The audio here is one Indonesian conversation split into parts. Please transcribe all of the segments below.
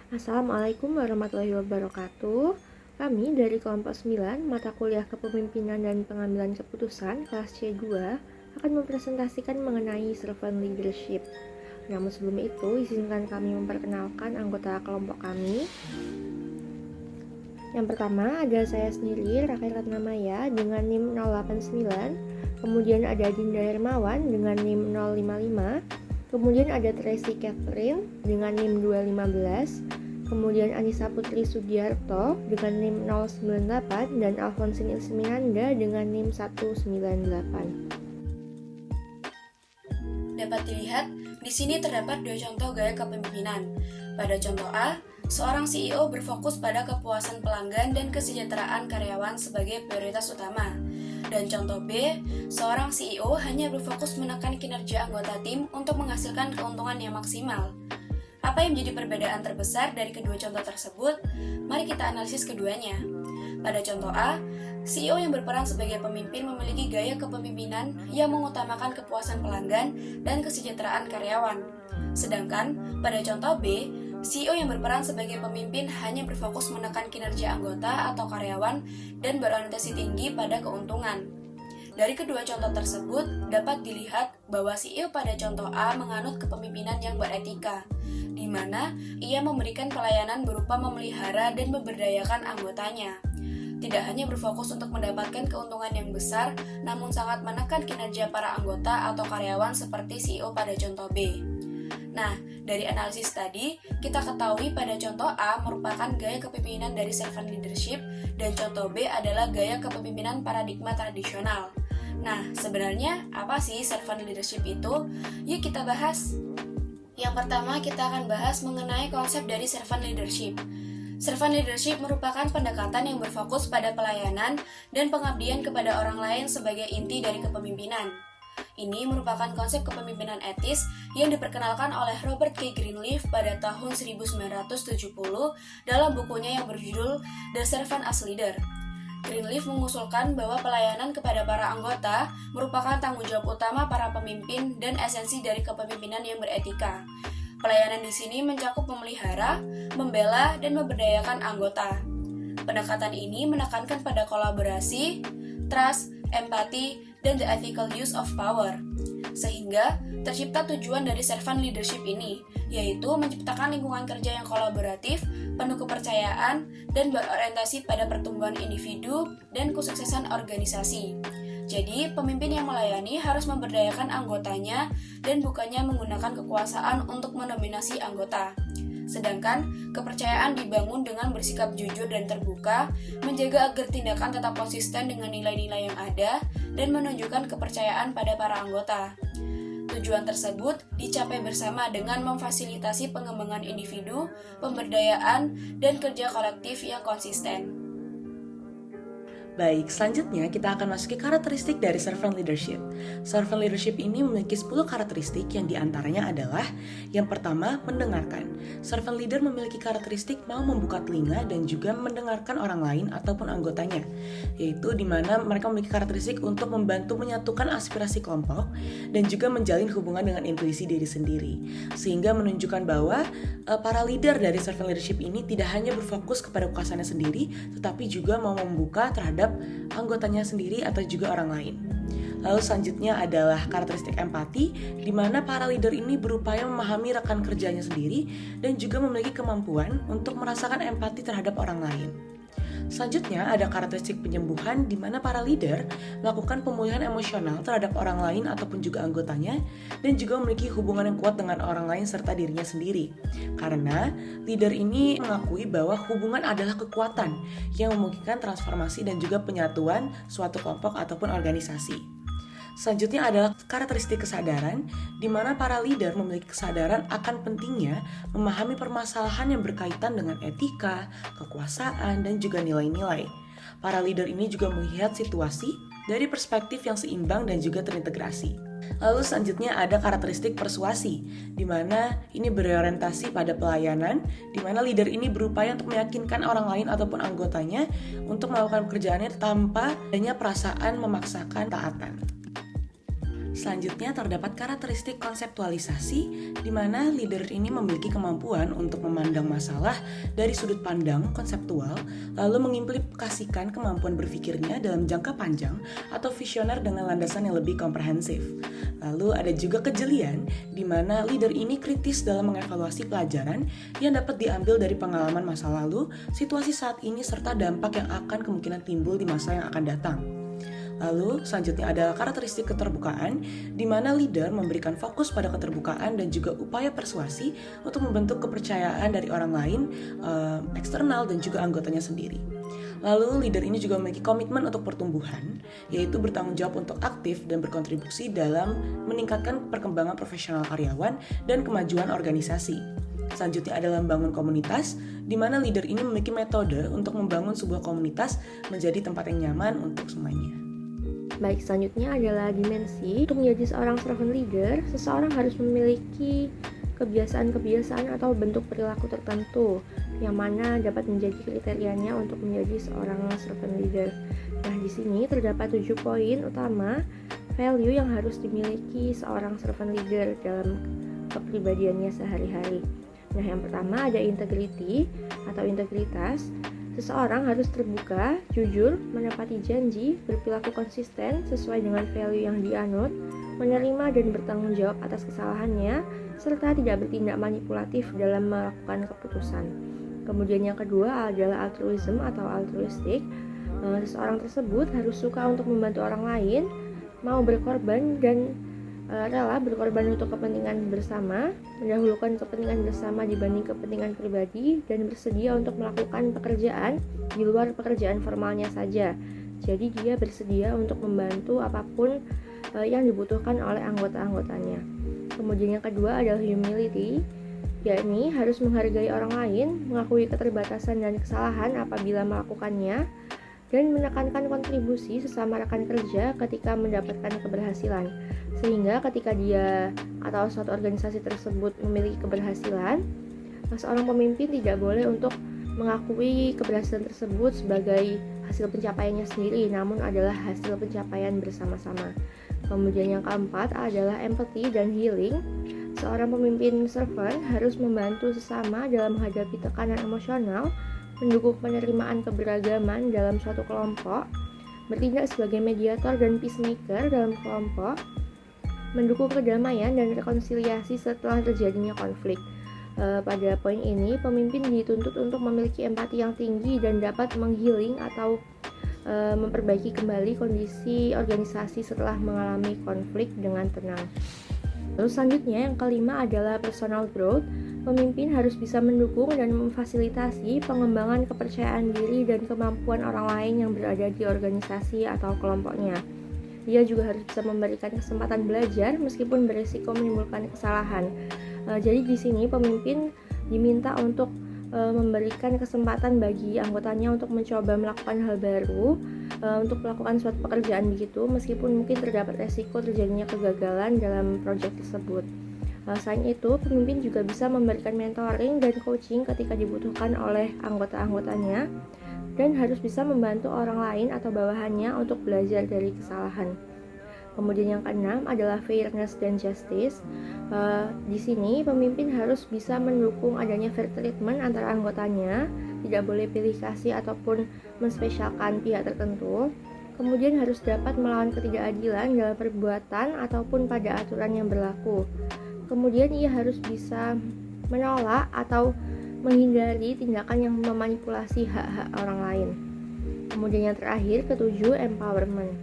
Assalamualaikum warahmatullahi wabarakatuh. Kami dari kelompok 9 mata kuliah Kepemimpinan dan Pengambilan Keputusan kelas C2 akan mempresentasikan mengenai servant leadership. Namun sebelum itu, izinkan kami memperkenalkan anggota kelompok kami. Yang pertama ada saya sendiri, Rakai Ratnamaya dengan NIM 089. Kemudian ada Dinda Hermawan dengan NIM 055. Kemudian ada Tracy Catherine dengan NIM 215. Kemudian Anissa Putri Sugiarto dengan NIM 098 dan Alfonsin Isminanda dengan NIM 198. Dapat dilihat, di sini terdapat dua contoh gaya kepemimpinan. Pada contoh A, seorang CEO berfokus pada kepuasan pelanggan dan kesejahteraan karyawan sebagai prioritas utama. Dan contoh B, seorang CEO hanya berfokus menekan kinerja anggota tim untuk menghasilkan keuntungan yang maksimal. Apa yang menjadi perbedaan terbesar dari kedua contoh tersebut? Mari kita analisis keduanya. Pada contoh A, CEO yang berperan sebagai pemimpin memiliki gaya kepemimpinan yang mengutamakan kepuasan pelanggan dan kesejahteraan karyawan. Sedangkan pada contoh B, CEO yang berperan sebagai pemimpin hanya berfokus menekan kinerja anggota atau karyawan dan berorientasi tinggi pada keuntungan. Dari kedua contoh tersebut, dapat dilihat bahwa CEO pada contoh A menganut kepemimpinan yang beretika, di mana ia memberikan pelayanan berupa memelihara dan memberdayakan anggotanya. Tidak hanya berfokus untuk mendapatkan keuntungan yang besar, namun sangat menekan kinerja para anggota atau karyawan seperti CEO pada contoh B. Nah, dari analisis tadi, kita ketahui pada contoh A merupakan gaya kepemimpinan dari servant leadership dan contoh B adalah gaya kepemimpinan paradigma tradisional. Nah, sebenarnya apa sih servant leadership itu? Yuk kita bahas. Yang pertama, kita akan bahas mengenai konsep dari servant leadership. Servant leadership merupakan pendekatan yang berfokus pada pelayanan dan pengabdian kepada orang lain sebagai inti dari kepemimpinan. Ini merupakan konsep kepemimpinan etis yang diperkenalkan oleh Robert K. Greenleaf pada tahun 1970 dalam bukunya yang berjudul The Servant as Leader. Greenleaf mengusulkan bahwa pelayanan kepada para anggota merupakan tanggung jawab utama para pemimpin dan esensi dari kepemimpinan yang beretika. Pelayanan di sini mencakup memelihara, membela, dan memberdayakan anggota. Pendekatan ini menekankan pada kolaborasi, trust, empati, dan the ethical use of power. Sehingga tercipta tujuan dari servant leadership ini, yaitu menciptakan lingkungan kerja yang kolaboratif, penuh kepercayaan, dan berorientasi pada pertumbuhan individu dan kesuksesan organisasi. Jadi, pemimpin yang melayani harus memberdayakan anggotanya dan bukannya menggunakan kekuasaan untuk mendominasi anggota. Sedangkan, kepercayaan dibangun dengan bersikap jujur dan terbuka, menjaga agar tindakan tetap konsisten dengan nilai-nilai yang ada, dan menunjukkan kepercayaan pada para anggota. Tujuan tersebut dicapai bersama dengan memfasilitasi pengembangan individu, pemberdayaan, dan kerja kolektif yang konsisten. Baik, selanjutnya kita akan masuki karakteristik dari servant leadership. Servant leadership ini memiliki 10 karakteristik yang diantaranya adalah yang pertama, mendengarkan. Servant leader memiliki karakteristik mau membuka telinga dan juga mendengarkan orang lain ataupun anggotanya, yaitu di mana mereka memiliki karakteristik untuk membantu menyatukan aspirasi kelompok dan juga menjalin hubungan dengan intuisi diri sendiri, sehingga menunjukkan bahwa para leader dari servant leadership ini tidak hanya berfokus kepada kekuasaannya sendiri, tetapi juga mau membuka terhadap anggotanya sendiri atau juga orang lain. Lalu selanjutnya adalah karakteristik empati, di mana para leader ini berupaya memahami rekan kerjanya sendiri dan juga memiliki kemampuan untuk merasakan empati terhadap orang lain. Selanjutnya ada karakteristik penyembuhan, di mana para leader melakukan pemulihan emosional terhadap orang lain ataupun juga anggotanya dan juga memiliki hubungan yang kuat dengan orang lain serta dirinya sendiri. Karena leader ini mengakui bahwa hubungan adalah kekuatan yang memungkinkan transformasi dan juga penyatuan suatu kelompok ataupun organisasi. Selanjutnya adalah karakteristik kesadaran, di mana para leader memiliki kesadaran akan pentingnya memahami permasalahan yang berkaitan dengan etika, kekuasaan, dan juga nilai-nilai. Para leader ini juga melihat situasi dari perspektif yang seimbang dan juga terintegrasi. Lalu selanjutnya ada karakteristik persuasi, di mana ini berorientasi pada pelayanan, di mana leader ini berupaya untuk meyakinkan orang lain ataupun anggotanya untuk melakukan pekerjaannya tanpa adanya perasaan memaksakan taatan. Selanjutnya terdapat karakteristik konseptualisasi, di mana leader ini memiliki kemampuan untuk memandang masalah dari sudut pandang konseptual, lalu mengimplikasikan kemampuan berpikirnya dalam jangka panjang atau visioner dengan landasan yang lebih komprehensif. Lalu ada juga kejelian, di mana leader ini kritis dalam mengevaluasi pelajaran yang dapat diambil dari pengalaman masa lalu, situasi saat ini, serta dampak yang akan kemungkinan timbul di masa yang akan datang. Lalu selanjutnya adalah karakteristik keterbukaan, di mana leader memberikan fokus pada keterbukaan dan juga upaya persuasi untuk membentuk kepercayaan dari orang lain, eksternal dan juga anggotanya sendiri. Lalu leader ini juga memiliki komitmen untuk pertumbuhan, yaitu bertanggung jawab untuk aktif dan berkontribusi dalam meningkatkan perkembangan profesional karyawan dan kemajuan organisasi. Selanjutnya adalah membangun komunitas, di mana leader ini memiliki metode untuk membangun sebuah komunitas menjadi tempat yang nyaman untuk semuanya. Baik, selanjutnya adalah dimensi. Untuk menjadi seorang servant leader, seseorang harus memiliki kebiasaan-kebiasaan atau bentuk perilaku tertentu yang mana dapat menjadi kriterianya untuk menjadi seorang servant leader. Nah, di sini terdapat 7 poin utama value yang harus dimiliki seorang servant leader dalam kepribadiannya sehari-hari. Nah, yang pertama ada integrity atau integritas. Seseorang harus terbuka, jujur, menepati janji, berperilaku konsisten sesuai dengan value yang dianut, menerima dan bertanggung jawab atas kesalahannya, serta tidak bertindak manipulatif dalam melakukan keputusan. Kemudian yang kedua adalah altruism atau altruistik. Seseorang tersebut harus suka untuk membantu orang lain, mau berkorban dan rela berkorban untuk kepentingan bersama, mendahulukan kepentingan bersama dibanding kepentingan pribadi, dan bersedia untuk melakukan pekerjaan di luar pekerjaan formalnya saja. Jadi dia bersedia untuk membantu apapun yang dibutuhkan oleh anggota-anggotanya. Kemudian yang kedua adalah humility, yakni harus menghargai orang lain, mengakui keterbatasan dan kesalahan apabila melakukannya, dan menekankan kontribusi sesama rekan kerja ketika mendapatkan keberhasilan. Sehingga ketika dia atau suatu organisasi tersebut memiliki keberhasilan, seorang pemimpin tidak boleh untuk mengakui keberhasilan tersebut sebagai hasil pencapaiannya sendiri, namun adalah hasil pencapaian bersama-sama. Kemudian yang keempat adalah empathy dan healing. Seorang pemimpin servant harus membantu sesama dalam menghadapi tekanan emosional, mendukung penerimaan keberagaman dalam suatu kelompok, bertindak sebagai mediator dan peacemaker dalam kelompok, mendukung kedamaian dan rekonsiliasi setelah terjadinya konflik. Pada poin ini, pemimpin dituntut untuk memiliki empati yang tinggi dan dapat menghealing atau memperbaiki kembali kondisi organisasi setelah mengalami konflik dengan tenang. Lalu selanjutnya yang kelima adalah personal growth. Pemimpin harus bisa mendukung dan memfasilitasi pengembangan kepercayaan diri dan kemampuan orang lain yang berada di organisasi atau kelompoknya. Dia juga harus bisa memberikan kesempatan belajar meskipun berisiko menimbulkan kesalahan. Jadi di sini pemimpin diminta untuk memberikan kesempatan bagi anggotanya untuk mencoba melakukan hal baru, untuk melakukan suatu pekerjaan begitu, meskipun mungkin terdapat resiko terjadinya kegagalan dalam proyek tersebut. Selain itu, pemimpin juga bisa memberikan mentoring dan coaching ketika dibutuhkan oleh anggota-anggotanya, dan harus bisa membantu orang lain atau bawahannya untuk belajar dari kesalahan. Kemudian yang keenam adalah fairness dan justice. Di sini pemimpin harus bisa mendukung adanya fair treatment antara anggotanya, tidak boleh pilih kasih ataupun menspesialkan pihak tertentu. Kemudian harus dapat melawan ketidakadilan dalam perbuatan ataupun pada aturan yang berlaku. Kemudian ia harus bisa menolak atau menghindari tindakan yang memanipulasi hak-hak orang lain. Kemudian yang terakhir, ketujuh, empowerment.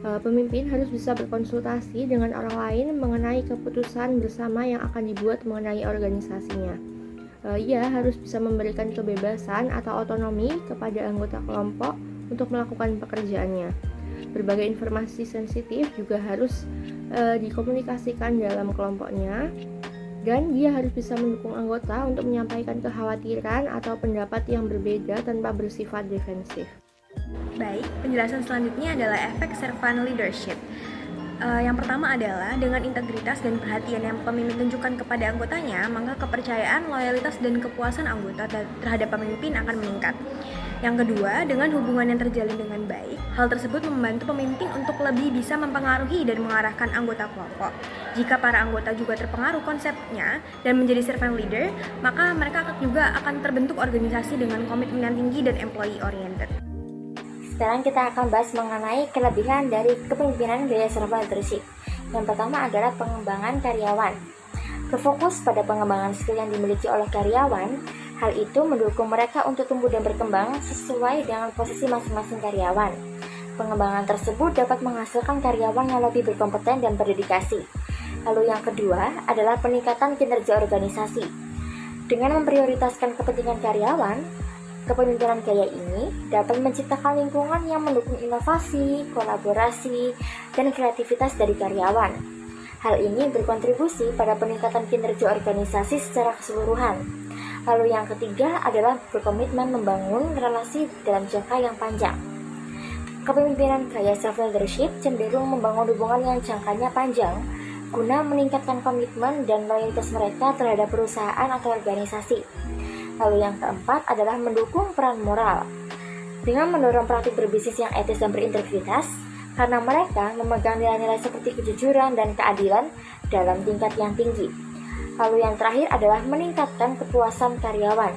Pemimpin harus bisa berkonsultasi dengan orang lain mengenai keputusan bersama yang akan dibuat mengenai organisasinya. Ia harus bisa memberikan kebebasan atau otonomi kepada anggota kelompok untuk melakukan pekerjaannya. Berbagai informasi sensitif juga harus dikomunikasikan dalam kelompoknya, dan dia harus bisa mendukung anggota untuk menyampaikan kekhawatiran atau pendapat yang berbeda tanpa bersifat defensif. Baik, penjelasan selanjutnya adalah efek servant leadership. Yang pertama adalah dengan integritas dan perhatian yang pemimpin tunjukkan kepada anggotanya, maka kepercayaan, loyalitas, dan kepuasan anggota terhadap pemimpin akan meningkat. Yang kedua, dengan hubungan yang terjalin dengan baik, hal tersebut membantu pemimpin untuk lebih bisa mempengaruhi dan mengarahkan anggota kelompok. Jika para anggota juga terpengaruh konsepnya dan menjadi servant leader, maka mereka juga akan terbentuk organisasi dengan komitmen yang tinggi dan employee oriented. Sekarang kita akan bahas mengenai kelebihan dari kepemimpinan gaya servant leadership. Yang pertama adalah pengembangan karyawan. Berfokus pada pengembangan skill yang dimiliki oleh karyawan, hal itu mendukung mereka untuk tumbuh dan berkembang sesuai dengan posisi masing-masing karyawan. Pengembangan tersebut dapat menghasilkan karyawan yang lebih berkompeten dan berdedikasi. Lalu yang kedua adalah peningkatan kinerja organisasi. Dengan memprioritaskan kepentingan karyawan, kepemimpinan gaya ini dapat menciptakan lingkungan yang mendukung inovasi, kolaborasi, dan kreativitas dari karyawan. Hal ini berkontribusi pada peningkatan kinerja organisasi secara keseluruhan. Lalu yang ketiga adalah berkomitmen membangun relasi dalam jangka yang panjang. Kepemimpinan gaya servant leadership cenderung membangun hubungan yang jangkanya panjang guna meningkatkan komitmen dan loyalitas mereka terhadap perusahaan atau organisasi. Lalu yang keempat adalah mendukung peran moral. Dengan mendorong praktik berbisnis yang etis dan berintegritas, karena mereka memegang nilai-nilai seperti kejujuran dan keadilan dalam tingkat yang tinggi. Lalu yang terakhir adalah meningkatkan kepuasan karyawan.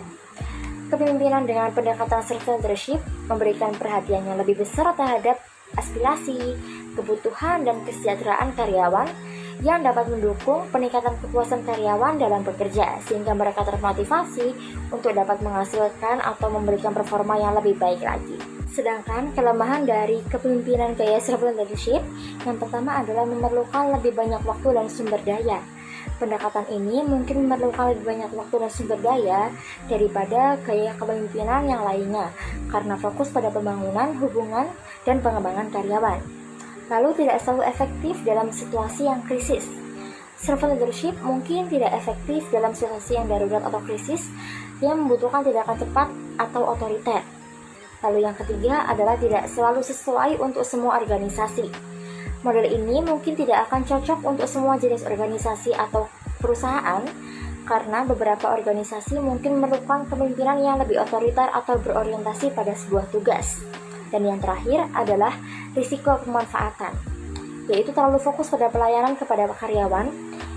Kepemimpinan dengan pendekatan servant leadership memberikan perhatian yang lebih besar terhadap aspirasi, kebutuhan, dan kesejahteraan karyawan yang dapat mendukung peningkatan kepuasan karyawan dalam bekerja sehingga mereka termotivasi untuk dapat menghasilkan atau memberikan performa yang lebih baik lagi. Sedangkan kelemahan dari kepemimpinan gaya servant leadership yang pertama adalah memerlukan lebih banyak waktu dan sumber daya. Pendekatan ini mungkin memerlukan lebih banyak waktu dan sumber daya daripada gaya kepemimpinan yang lainnya karena fokus pada pembangunan hubungan dan pengembangan karyawan. Lalu tidak selalu efektif dalam situasi yang krisis. Servant leadership mungkin tidak efektif dalam situasi yang darurat atau krisis yang membutuhkan tindakan cepat atau otoriter. Lalu yang ketiga adalah tidak selalu sesuai untuk semua organisasi. Model ini mungkin tidak akan cocok untuk semua jenis organisasi atau perusahaan karena beberapa organisasi mungkin memerlukan kepemimpinan yang lebih otoriter atau berorientasi pada sebuah tugas. Dan yang terakhir adalah risiko pemanfaatan, yaitu terlalu fokus pada pelayanan kepada karyawan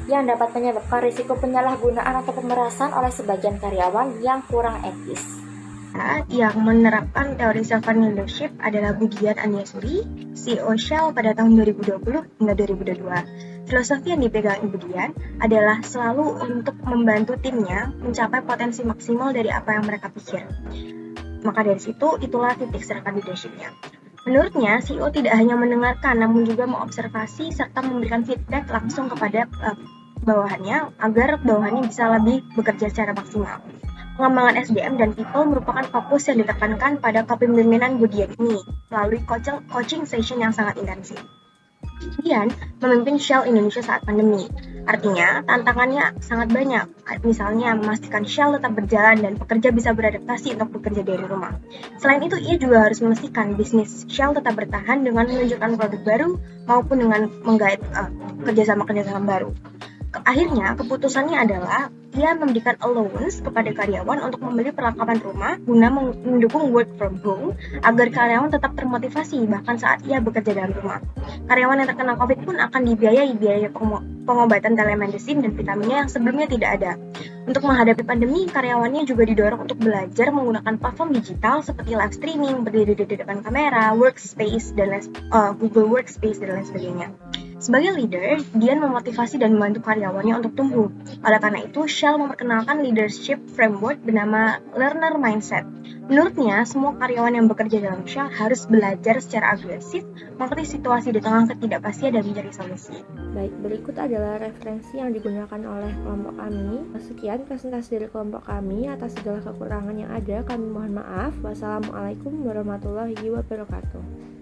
yang dapat menyebabkan risiko penyalahgunaan atau pemerasan oleh sebagian karyawan yang kurang etis. Yang menerapkan teori servant leadership adalah Budian Anyasuri, CEO Shell pada tahun 2020 hingga 2022. Filosofi yang dipegang Ibu Dian adalah selalu untuk membantu timnya mencapai potensi maksimal dari apa yang mereka pikir. Maka dari situ, itulah titik servant leadership-nya. Menurutnya, CEO tidak hanya mendengarkan, namun juga mengobservasi serta memberikan feedback langsung kepada bawahannya agar bawahannya bisa lebih bekerja secara maksimal. Pengembangan SDM dan people merupakan fokus yang ditekankan pada kepemimpinan Budian ini melalui coaching session yang sangat intensif. Kemudian, memimpin Shell Indonesia saat pandemi. Artinya, tantangannya sangat banyak. Misalnya, memastikan Shell tetap berjalan dan pekerja bisa beradaptasi untuk bekerja dari rumah. Selain itu, ia juga harus memastikan bisnis Shell tetap bertahan dengan menunjukkan produk baru maupun dengan menggait kerjasama-kerjasama baru. Akhirnya, keputusannya adalah ia memberikan allowance kepada karyawan untuk membeli perlengkapan rumah guna mendukung work from home agar karyawan tetap termotivasi bahkan saat ia bekerja dalam rumah. Karyawan yang terkena COVID pun akan dibiayai biaya pengobatan telemedicine dan vitaminnya yang sebelumnya tidak ada. Untuk menghadapi pandemi, karyawannya juga didorong untuk belajar menggunakan platform digital seperti live streaming, berdiri di depan kamera, workspace, dan Google Workspace, dan lain sebagainya. Sebagai leader, Dian memotivasi dan membantu karyawannya untuk tumbuh. Oleh karena itu, Shell memperkenalkan leadership framework bernama Learner Mindset. Menurutnya, semua karyawan yang bekerja dalam Shell harus belajar secara agresif, mengerti situasi di tengah ketidakpastian dan mencari solusi. Baik, berikut adalah referensi yang digunakan oleh kelompok kami. Sekian presentasi dari kelompok kami. Atas segala kekurangan yang ada, kami mohon maaf. Wassalamualaikum warahmatullahi wabarakatuh.